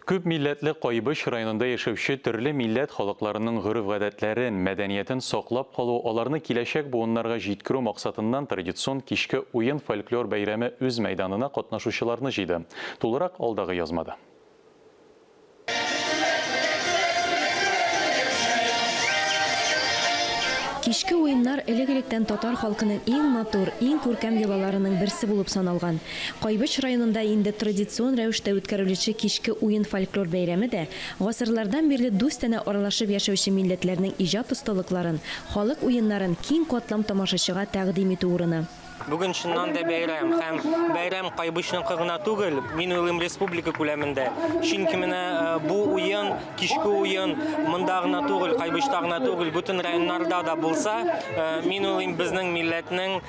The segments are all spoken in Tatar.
Күп милләтле Кайбыш районында яшәүче төрле милләт халыкларының гореф-гадәтләрен, мәдәниятен саклап калу, аларны киләчәк буыннарга җиткерү максатыннан традицион кичке уен фольклор бәйрәме үз мәйданына катнашучыларны җыйды. Тулырак алдагы язмада. Кичке уеннар элек-электән татар халкының иң матур, иң күркәм йолаларының берсе булып саналган. Кайбыш районында инде традицион рәвештә үткәрелүче кичке уен фольклор бәйрәме дә гасырлардан бирле дуст тәне аралашып яшәүче милләтләрнең иҗат осталыкларын, халык уеннарын киң катлам тамашачыга тәкъдим итү урыны. Бүген шуннан да бәйрәм һәм бәйрәм Кайбышның кыгына түгел, мин уйлыйм республика күләмендә. Чөнки менә бу уен, кичке уен монда гына түгел, Кайбышта гына түгел, бүтән районнарда да булса, мин уйлыйм безнең милләтнең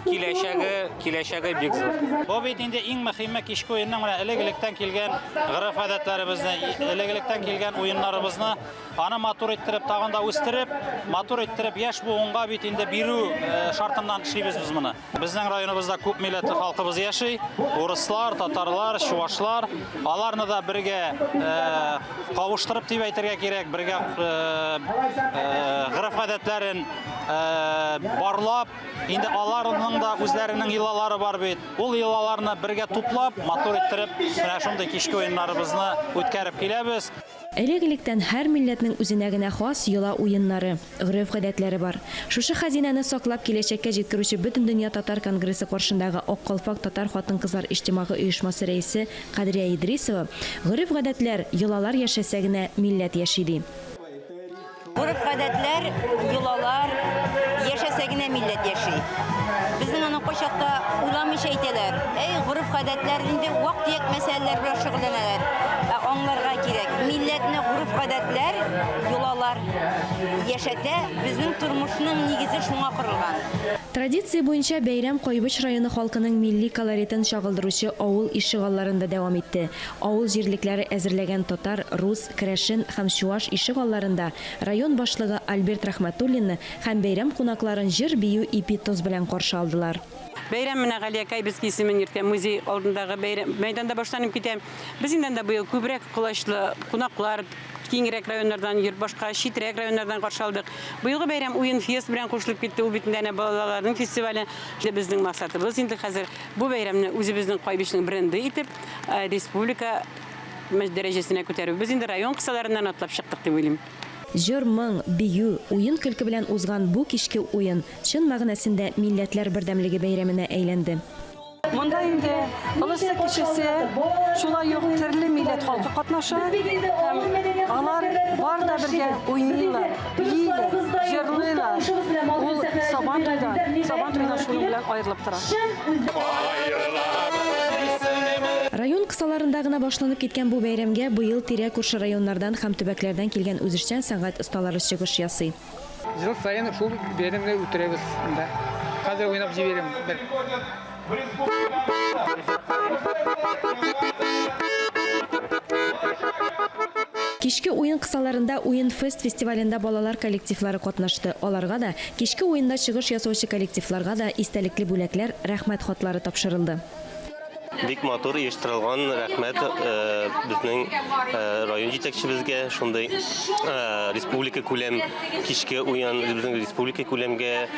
киләчәге бик зур. Бу бит инде иң мөһиме кичке уенның менә элек-электән килгән гореф-гадәтләребезне, элек-электән килгән уеннарыбызны аны матур иттереп, тагын да үстереп, матур иттереп яшь буынга бит инде бирү шартыннан эшлибез без моны. Безнең районыбызда күп милләтле халкыбыз яши, урыслар, татарлар, чуашлар, аларны да бергә кавыштырып дип әйтергә кирәк, бергә гореф-гадәтләрен барлап, инде аларның да үзләренең йолалары бар бит. Ул йолаларны бергә туплап, матур иттереп, менә шундый кичке уеннарыбызны үткәреп киләбез. Элек-электән һәр милләтнең үзенә генә хас йола уеннары, гореф-гадәтләре бар. Шушы хәзинәне саклап киләчәккә җиткерүче Бөтен дөнья татар конгрессы каршындагы Ак калфак татар хатын-кызлар иҗтимагый оешмасы рәисе Кадрия Идрисова гореф-гадәтләр, йолалар яшәсә генә милләт яши ди. Гореф-гадәтләр, йолалар яшәсә генә милләт яши. Безнең аны кайчакта уйламыйча әйтәләр. Гореф-гадәтләр инде вак-төяк мәсьәләләр белән шөгыльләнәләр. Аңларга кирәк. Милләтне гореф-гадәтләр, йолалар яшәтә, безнең тормышның нигезе шуңа корылган. Традиция буенча бәйрәм Кайбыш районы халкының милли колоритын чагылдыручы авыл ишегалларында дәвам итте. Авыл җирлекләре әзерләгән татар, рус, керәшен һәм чуаш ишегалларында район башлыгы Альберт Рахматуллинны һәм бәйрәм кунакларын җыр бию эпитоз белән каршы алдылар. Бәйрәм менә Галия без исемен йөртә музей алдындагы бәйрәм мәйданда башланып китә. Без инде дә быел күбрәк кулачлы кунаклар киңрәк районнардан йөр, башка читрәк районнардан каршы алдык. Быелгы бәйрәм уен фест белән кушылып китте. Ул битендә балаларның фестивале. Безнең максатыбыз инде хәзер бу бәйрәмне үзебезнең Кайбышның бренды итеп республика дәрәҗәсенә күтәрү. Без инде район кысаларыннан атлап чыктык дип уйлыйм. Җыр, моң, бию, уен көлке белән узган бу кичке уен чын мәгънәсендә милләтләр бердәмлеге бәйрәменә әйләнде. Монда инде олысы кичесе, шулай ук төрле милләт халкы катнаша. Алар бар да бергә уйныйлар, бийләр, җырлыйлар. Ул сабан туйдан шуның белән аерылып тора. Район кысаларында гына башланып киткән бу бәйрәмгә быел тирә күрше районнардан һәм төбәкләрдән килгән үзешчән сәнгать осталары чыгыш ясый. Жыл сайын шул бәйрәмне үткәрәбез инде. Хәзер уйнап җибәрәм. Кичке уен кысаларында уен фест фестивалендә балалар коллективлары катнашты. Аларга да, кичке уенда чыгыш ясаучы коллективларга да истәлекле бүләкләр, рәхмәт хатлары тапшырылды. Бик матур оештырылган, рәхмәт безнең район җитәкчебезгә, шундый республика күләм кичке уен безнең республика күләмгә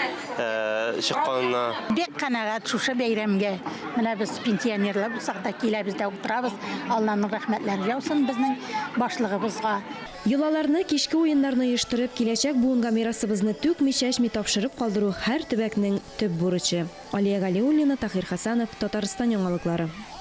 чыкканына. Бик канәгать шушы бәйрәмгә. Менә без пенсионерлар булсак да киләбез дә утырабыз. Алланың рәхмәтләре яусын безнең башлыгыбызга. Йолаларны, кичке уеннарны оештырып, киләчәк буынга мирасыбызны түкми-чәчми тапшырып калдыру һәр төбәкнең төп бурычы. Алия Галиуллина, Тахир Хасанов, Татарстан яңалыклары.